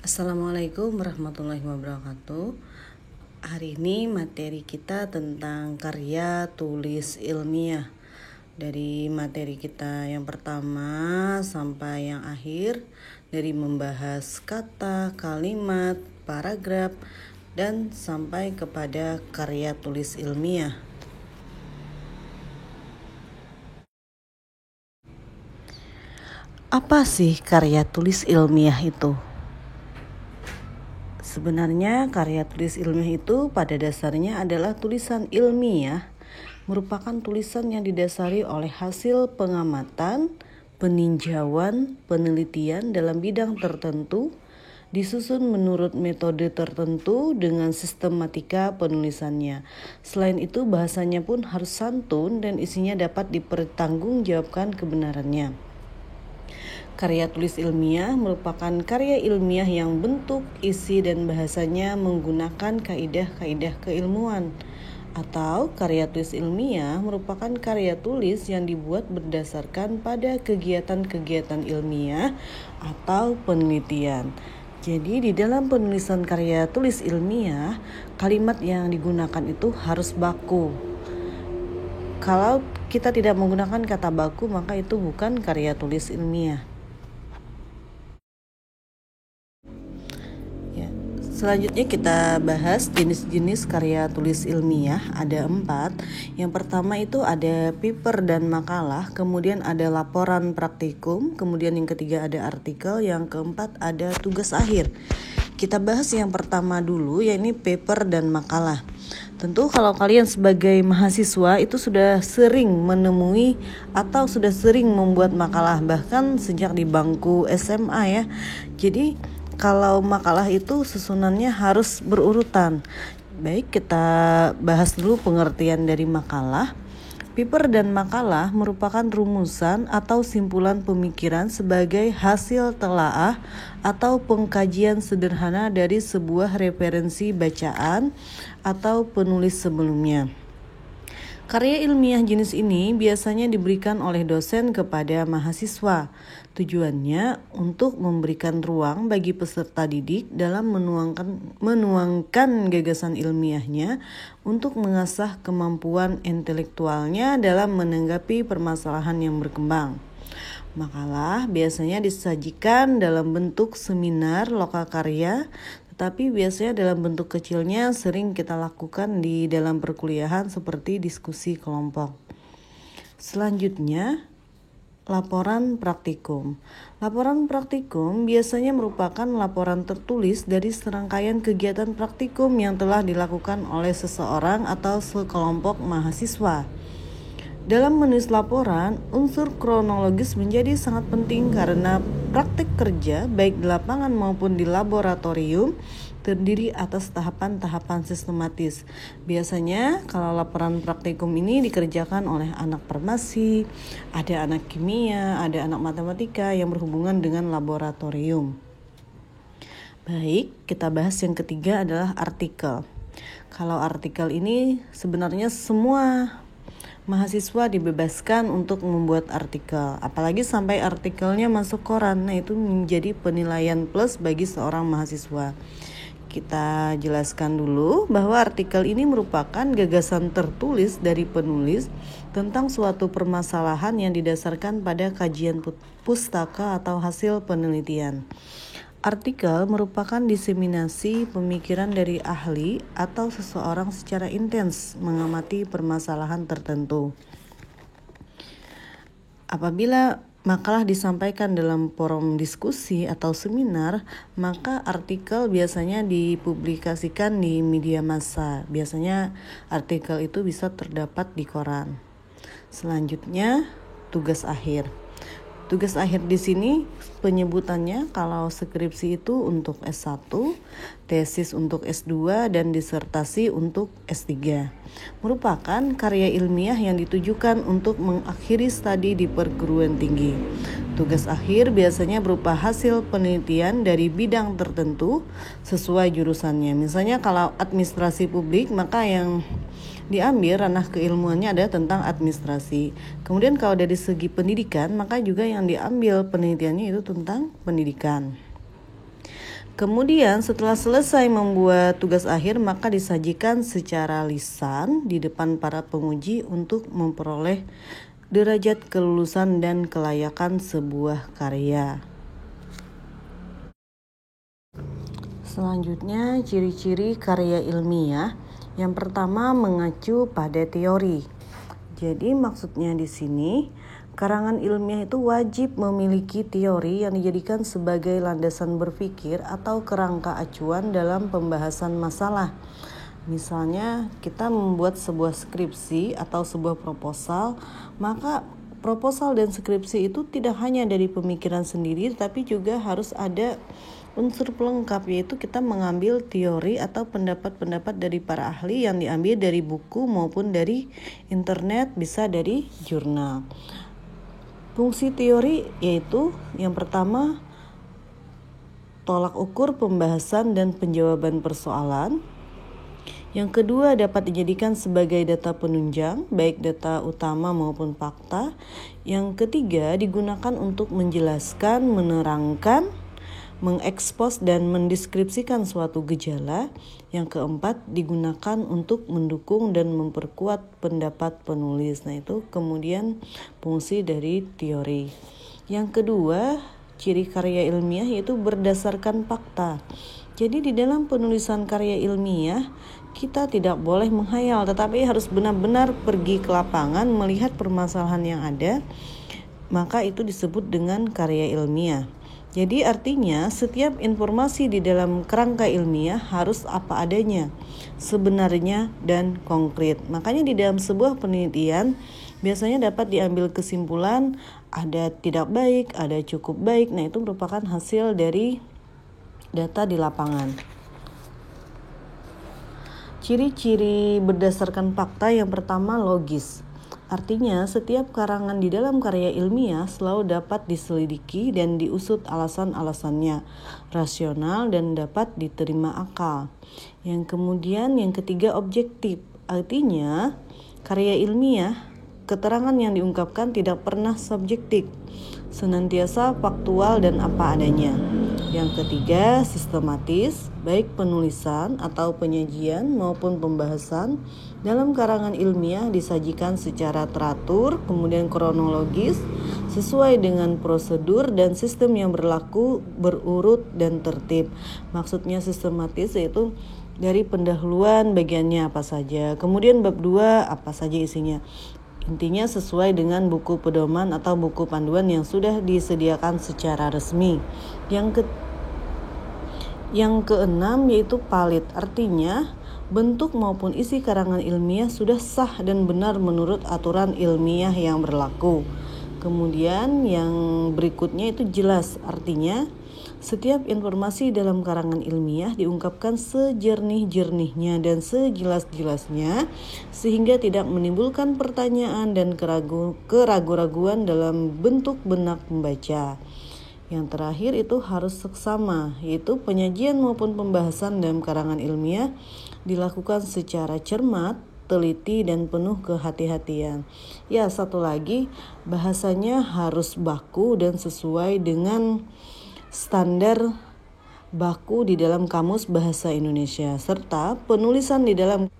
Assalamualaikum warahmatullahi wabarakatuh. Hari ini materi kita tentang karya tulis ilmiah. Dari materi kita yang pertama sampai yang akhir, dari membahas kata, kalimat, paragraf, dan sampai kepada karya tulis ilmiah. Apa sih karya tulis ilmiah itu? Sebenarnya karya tulis ilmiah itu pada dasarnya adalah tulisan ilmiah, merupakan tulisan yang didasari oleh hasil pengamatan, peninjauan, penelitian dalam bidang tertentu, disusun menurut metode tertentu dengan sistematika penulisannya. Selain itu bahasanya pun harus santun dan isinya dapat dipertanggungjawabkan kebenarannya. Karya tulis ilmiah merupakan karya ilmiah yang bentuk, isi, dan bahasanya menggunakan kaidah-kaidah keilmuan. Atau karya tulis ilmiah merupakan karya tulis yang dibuat berdasarkan pada kegiatan-kegiatan ilmiah atau penelitian. Jadi di dalam penulisan karya tulis ilmiah, kalimat yang digunakan itu harus baku. Kalau kita tidak menggunakan kata baku, maka itu bukan karya tulis ilmiah. Selanjutnya kita bahas jenis-jenis karya tulis ilmiah, ada 4. Yang pertama itu ada paper dan makalah, kemudian ada laporan praktikum, kemudian yang ketiga ada artikel, yang keempat ada tugas akhir. Kita bahas yang pertama dulu, yaitu paper dan makalah. Tentu kalau kalian sebagai mahasiswa itu sudah sering menemui atau sudah sering membuat makalah, bahkan sejak di bangku SMA ya. Jadi kalau makalah itu susunannya harus berurutan. Baik, kita bahas dulu pengertian dari makalah. Paper dan makalah merupakan rumusan atau simpulan pemikiran sebagai hasil telaah atau pengkajian sederhana dari sebuah referensi bacaan atau penulis sebelumnya. Karya ilmiah jenis ini biasanya diberikan oleh dosen kepada mahasiswa. Tujuannya untuk memberikan ruang bagi peserta didik dalam menuangkan gagasan ilmiahnya untuk mengasah kemampuan intelektualnya dalam menanggapi permasalahan yang berkembang. Makalah biasanya disajikan dalam bentuk seminar lokakarya, tetapi biasanya dalam bentuk kecilnya sering kita lakukan di dalam perkuliahan seperti diskusi kelompok. Selanjutnya, laporan praktikum. Laporan praktikum biasanya merupakan laporan tertulis dari serangkaian kegiatan praktikum yang telah dilakukan oleh seseorang atau sekelompok mahasiswa. Dalam menulis laporan, unsur kronologis menjadi sangat penting karena praktik kerja baik di lapangan maupun di laboratorium terdiri atas tahapan-tahapan sistematis. Biasanya kalau laporan praktikum ini dikerjakan oleh anak farmasi, ada anak kimia, ada anak matematika yang berhubungan dengan laboratorium. Baik, kita bahas yang ketiga adalah artikel. Kalau artikel ini sebenarnya semua mahasiswa dibebaskan untuk membuat artikel, apalagi sampai artikelnya masuk koran. Nah, itu menjadi penilaian plus bagi seorang mahasiswa. Kita jelaskan dulu bahwa artikel ini merupakan gagasan tertulis dari penulis tentang suatu permasalahan yang didasarkan pada kajian pustaka atau hasil penelitian. Artikel merupakan diseminasi pemikiran dari ahli atau seseorang secara intens mengamati permasalahan tertentu. Apabila makalah disampaikan dalam forum diskusi atau seminar, maka artikel biasanya dipublikasikan di media massa. Biasanya artikel itu bisa terdapat di koran. Selanjutnya, tugas akhir. Tugas akhir di sini penyebutannya kalau skripsi itu untuk S1, tesis untuk S2, dan disertasi untuk S3. Merupakan karya ilmiah yang ditujukan untuk mengakhiri studi di perguruan tinggi. Tugas akhir biasanya berupa hasil penelitian dari bidang tertentu sesuai jurusannya. Misalnya kalau administrasi publik, maka yang diambil ranah keilmuannya ada tentang administrasi. Kemudian kalau dari segi pendidikan, maka juga yang diambil penelitiannya itu tentang pendidikan. Kemudian setelah selesai membuat tugas akhir, maka disajikan secara lisan di depan para penguji untuk memperoleh derajat kelulusan dan kelayakan sebuah karya. Selanjutnya, ciri-ciri karya ilmiah. Yang pertama, mengacu pada teori. Jadi maksudnya di sini, karangan ilmiah itu wajib memiliki teori yang dijadikan sebagai landasan berpikir atau kerangka acuan dalam pembahasan masalah. Misalnya kita membuat sebuah skripsi atau sebuah proposal, maka proposal dan skripsi itu tidak hanya dari pemikiran sendiri, tapi juga harus ada unsur pelengkap, yaitu kita mengambil teori atau pendapat-pendapat dari para ahli yang diambil dari buku maupun dari internet, bisa dari jurnal. Fungsi teori yaitu yang pertama, tolak ukur pembahasan dan penjawaban persoalan. Yang kedua, dapat dijadikan sebagai data penunjang, baik data utama maupun fakta. Yang ketiga, digunakan untuk menjelaskan, menerangkan, mengekspos dan mendeskripsikan suatu gejala. Yang keempat, digunakan untuk mendukung dan memperkuat pendapat penulis. Nah, itu kemudian fungsi dari teori. Yang kedua, ciri karya ilmiah yaitu berdasarkan fakta. Jadi di dalam penulisan karya ilmiah, kita tidak boleh menghayal, tetapi harus benar-benar pergi ke lapangan melihat permasalahan yang ada, maka itu disebut dengan karya ilmiah. Jadi artinya setiap informasi di dalam kerangka ilmiah harus apa adanya, sebenarnya dan konkret. Makanya di dalam sebuah penelitian biasanya dapat diambil kesimpulan ada tidak baik, ada cukup baik. Nah, itu merupakan hasil dari data di lapangan. Ciri-ciri berdasarkan fakta yang pertama, logis. Artinya, setiap karangan di dalam karya ilmiah selalu dapat diselidiki dan diusut alasan-alasannya, rasional dan dapat diterima akal. Yang ketiga, objektif. Artinya, karya ilmiah, keterangan yang diungkapkan tidak pernah subjektif, senantiasa faktual dan apa adanya. Yang ketiga, sistematis, baik penulisan atau penyajian maupun pembahasan dalam karangan ilmiah disajikan secara teratur, kemudian kronologis, sesuai dengan prosedur dan sistem yang berlaku, berurut dan tertib. Maksudnya sistematis yaitu dari pendahuluan bagiannya apa saja, kemudian bab 2 apa saja isinya. Intinya sesuai dengan buku pedoman atau buku panduan yang sudah disediakan secara resmi. Yang keenam yaitu valid, artinya bentuk maupun isi karangan ilmiah sudah sah dan benar menurut aturan ilmiah yang berlaku. Kemudian yang berikutnya itu jelas, artinya setiap informasi dalam karangan ilmiah diungkapkan sejernih-jernihnya dan sejelas-jelasnya sehingga tidak menimbulkan pertanyaan dan keraguan-raguan dalam bentuk benak pembaca. Yang terakhir itu harus seksama, yaitu penyajian maupun pembahasan dalam karangan ilmiah dilakukan secara cermat, teliti dan penuh kehati-hatian. Ya, satu lagi, bahasanya harus baku dan sesuai dengan standar baku di dalam Kamus Bahasa Indonesia, serta penulisan di dalam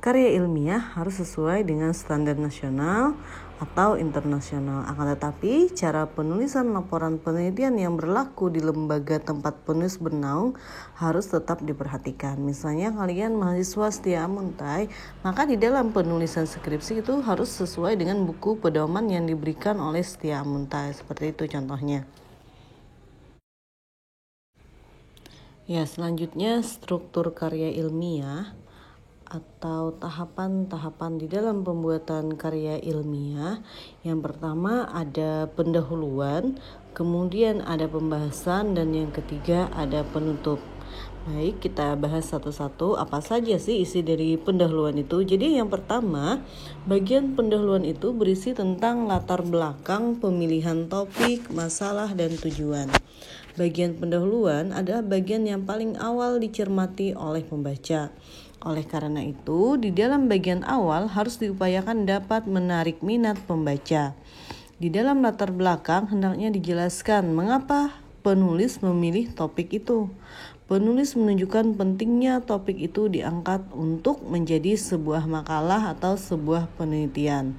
karya ilmiah harus sesuai dengan standar nasional atau internasional. Akan tetapi, cara penulisan laporan penelitian yang berlaku di lembaga tempat penulis bernaung harus tetap diperhatikan. Misalnya kalian mahasiswa setia Muntai, maka di dalam penulisan skripsi itu harus sesuai dengan buku pedoman yang diberikan oleh Setia Muntai. Seperti itu contohnya. Ya, selanjutnya struktur karya ilmiah atau tahapan-tahapan di dalam pembuatan karya ilmiah. Yang pertama ada pendahuluan, kemudian ada pembahasan, dan yang ketiga ada penutup. Baik, kita bahas satu-satu apa saja sih isi dari pendahuluan itu. Jadi yang pertama, bagian pendahuluan itu berisi tentang latar belakang, pemilihan topik, masalah, dan tujuan. Bagian pendahuluan adalah bagian yang paling awal dicermati oleh pembaca. Oleh karena itu, di dalam bagian awal harus diupayakan dapat menarik minat pembaca. Di dalam latar belakang hendaknya dijelaskan mengapa penulis memilih topik itu. Penulis menunjukkan pentingnya topik itu diangkat untuk menjadi sebuah makalah atau sebuah penelitian.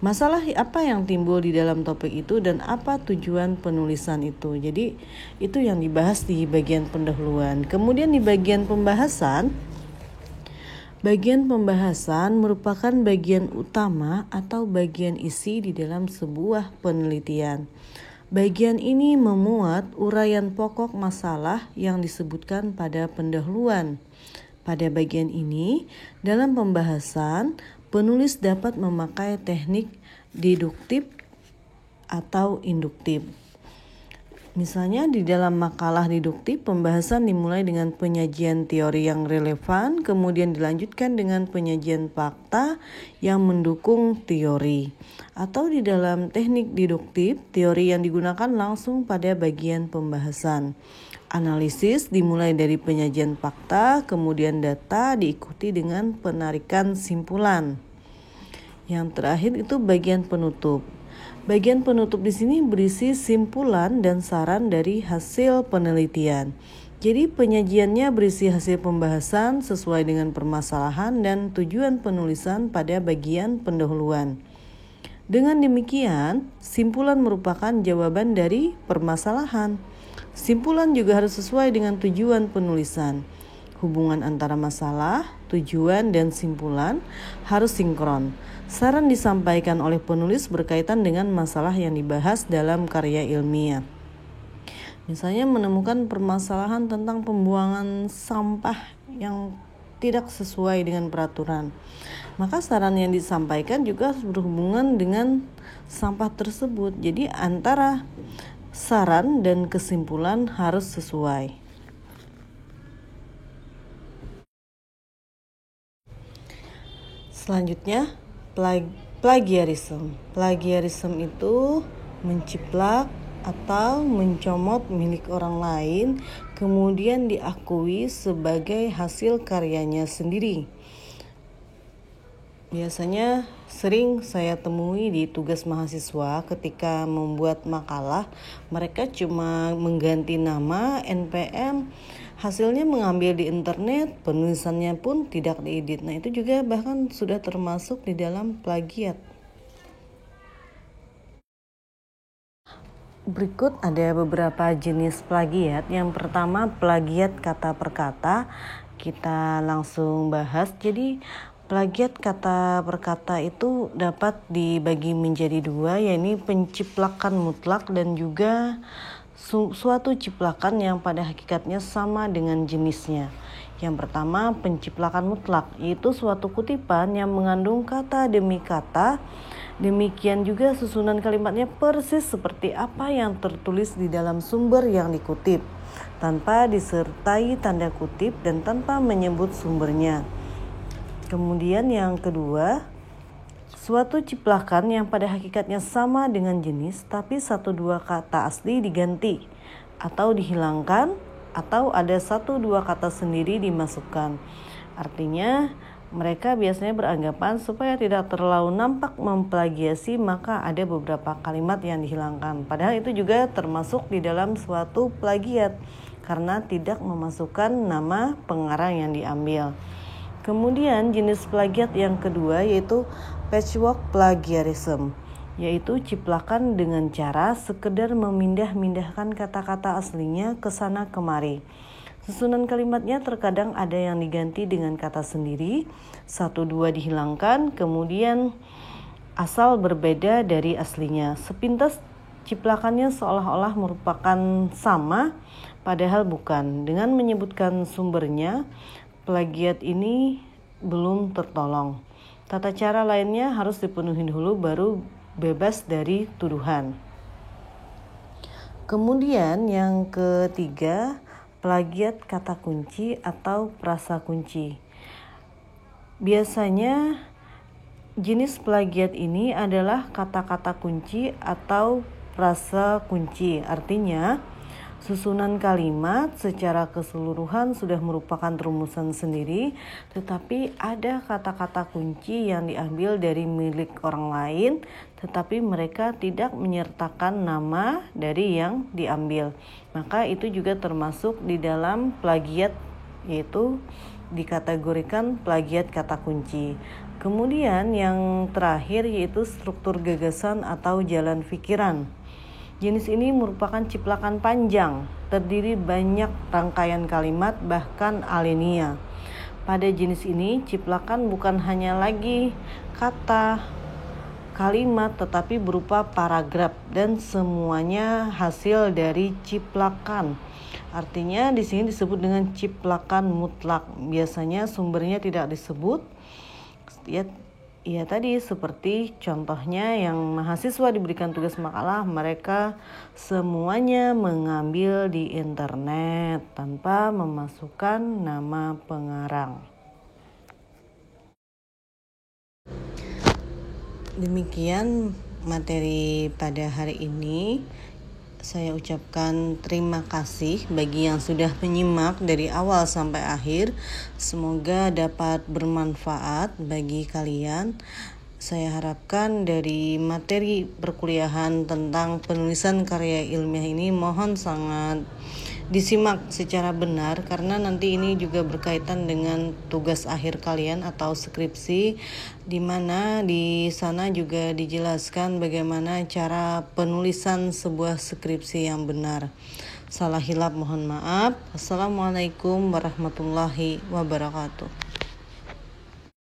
Masalah apa yang timbul di dalam topik itu dan apa tujuan penulisan itu. Jadi itu yang dibahas di bagian pendahuluan. Kemudian di bagian pembahasan merupakan bagian utama atau bagian isi di dalam sebuah penelitian. Bagian ini memuat uraian pokok masalah yang disebutkan pada pendahuluan. Pada bagian ini, dalam pembahasan, penulis dapat memakai teknik deduktif atau induktif. Misalnya di dalam makalah deduktif, pembahasan dimulai dengan penyajian teori yang relevan, kemudian dilanjutkan dengan penyajian fakta yang mendukung teori. Atau di dalam teknik deduktif, teori yang digunakan langsung pada bagian pembahasan. Analisis dimulai dari penyajian fakta, kemudian data diikuti dengan penarikan simpulan. Yang terakhir itu bagian penutup. Bagian penutup di sini berisi simpulan dan saran dari hasil penelitian. Jadi penyajiannya berisi hasil pembahasan sesuai dengan permasalahan dan tujuan penulisan pada bagian pendahuluan. Dengan demikian, simpulan merupakan jawaban dari permasalahan. Simpulan juga harus sesuai dengan tujuan penulisan. Hubungan antara masalah, tujuan, dan simpulan harus sinkron. Saran disampaikan oleh penulis berkaitan dengan masalah yang dibahas dalam karya ilmiah. Misalnya menemukan permasalahan tentang pembuangan sampah yang tidak sesuai dengan peraturan. Maka saran yang disampaikan juga harus berhubungan dengan sampah tersebut. Jadi antara saran dan kesimpulan harus sesuai. Selanjutnya, plagiarisme. Plagiarisme itu menciplak atau mencomot milik orang lain, kemudian diakui sebagai hasil karyanya sendiri. Biasanya sering saya temui di tugas mahasiswa ketika membuat makalah, mereka cuma mengganti nama, NPM, hasilnya mengambil di internet, penulisannya pun tidak diedit. Nah, itu juga bahkan sudah termasuk di dalam plagiat. Berikut ada beberapa jenis plagiat. Yang pertama, plagiat kata per kata. Kita langsung bahas. Jadi plagiat kata per kata itu dapat dibagi menjadi dua, yaitu penciplakan mutlak dan juga suatu ciplakan yang pada hakikatnya sama dengan jenisnya. Yang pertama, penciplakan mutlak, yaitu suatu kutipan yang mengandung kata demi kata. Demikian juga susunan kalimatnya persis seperti apa yang tertulis di dalam sumber yang dikutip, tanpa disertai tanda kutip dan tanpa menyebut sumbernya. Kemudian yang kedua, suatu ciplakan yang pada hakikatnya sama dengan jenis, tapi 1-2 kata asli diganti atau dihilangkan, atau ada 1-2 kata sendiri dimasukkan. Artinya, mereka biasanya beranggapan supaya tidak terlalu nampak memplagiasi, maka ada beberapa kalimat yang dihilangkan. Padahal itu juga termasuk di dalam suatu plagiat, karena tidak memasukkan nama pengarang yang diambil. Kemudian jenis plagiat yang kedua yaitu patchwork plagiarism, yaitu ciplakan dengan cara sekedar memindah-mindahkan kata-kata aslinya ke sana kemari. Susunan kalimatnya terkadang ada yang diganti dengan kata sendiri, 1-2 dihilangkan, kemudian asal berbeda dari aslinya. Sepintas ciplakannya seolah-olah merupakan sama, padahal bukan. Dengan menyebutkan sumbernya, plagiat ini belum tertolong. Tata cara lainnya harus dipenuhi dulu baru bebas dari tuduhan. Kemudian yang ketiga, plagiat kata kunci atau frasa kunci. Biasanya jenis plagiat ini adalah kata-kata kunci atau frasa kunci. Artinya Susunan kalimat secara keseluruhan sudah merupakan rumusan sendiri, tetapi ada kata-kata kunci yang diambil dari milik orang lain, tetapi mereka tidak menyertakan nama dari yang diambil. Maka itu juga termasuk di dalam plagiat, yaitu dikategorikan plagiat kata kunci. Kemudian yang terakhir yaitu struktur gagasan atau jalan pikiran. Jenis ini merupakan ciplakan panjang, terdiri banyak rangkaian kalimat bahkan alinea. Pada jenis ini, ciplakan bukan hanya lagi kata, kalimat, tetapi berupa paragraf dan semuanya hasil dari ciplakan. Artinya di sini disebut dengan ciplakan mutlak. Biasanya sumbernya tidak disebut. Ya tadi seperti contohnya yang mahasiswa diberikan tugas makalah, mereka semuanya mengambil di internet tanpa memasukkan nama pengarang. Demikian materi pada hari ini. Saya ucapkan terima kasih bagi yang sudah menyimak dari awal sampai akhir. Semoga dapat bermanfaat bagi kalian. Saya harapkan dari materi perkuliahan tentang penulisan karya ilmiah ini mohon sangat disimak secara benar, karena nanti ini juga berkaitan dengan tugas akhir kalian atau skripsi, di mana di sana juga dijelaskan bagaimana cara penulisan sebuah skripsi yang benar. Salah hilap mohon maaf. Assalamualaikum warahmatullahi wabarakatuh.